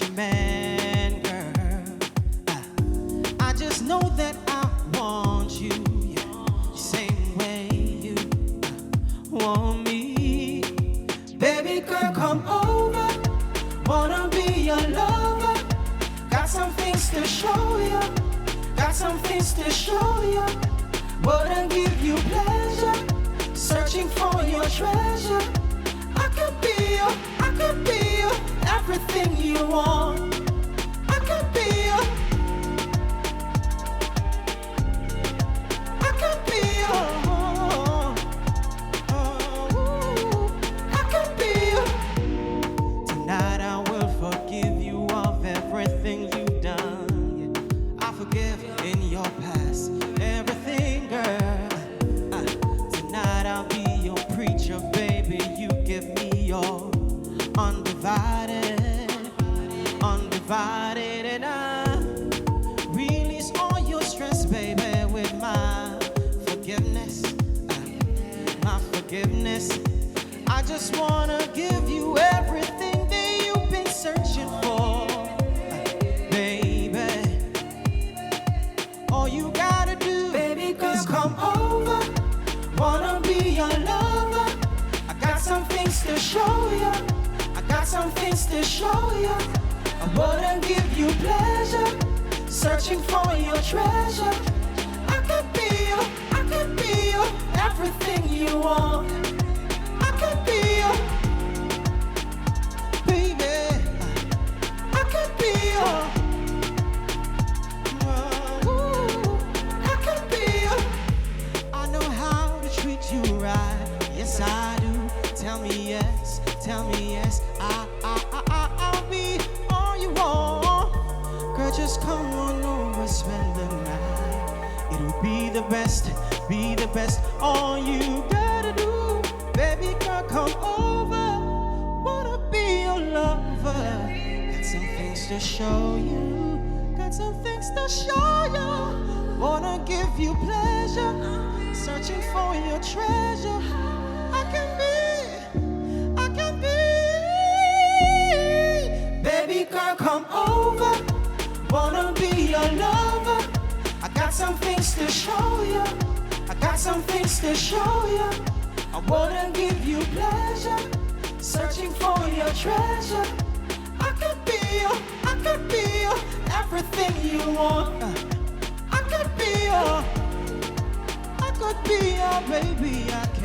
your man, girl. I just know that I want you, yeah, the same way you want me. Baby girl, come over. Wanna be your lover. Got some things to show you. Got some things to show you. Wanna give you pleasure. Searching for your treasure. I could be you, everything you want. I could be you. I could be you. I could be you. Tonight I will forgive you of everything you've done. Yeah. I forgive in your past everything, girl. Tonight I'll be your preacher, baby. You give me your undivided, and I release all your stress, baby, with my forgiveness, my forgiveness. I just wanna give you everything that you've been searching for, baby. All you gotta do, baby girl, is come over. Wanna be your lover. I got some things to show you. I got some things to show you. I wanna give you pleasure. Searching for your treasure. I could be you, everything you want. I could be you, baby. I could be you. I could be you. I know how to treat you right. Yes, I do. Tell me yes, tell me yes. I'll be all you want. Girl, just come on over, spend the night. It'll be the best, be the best. All you gotta do, baby girl, come over. Wanna be your lover. Got some things to show you. Got some things to show you. Wanna give you pleasure. Searching for your treasure. I can be. Baby girl, come over. Wanna be your lover. I got some things to show you. I got some things to show you. I wanna give you pleasure. Searching for your treasure. I could be you, everything you want. I could be you, baby. I could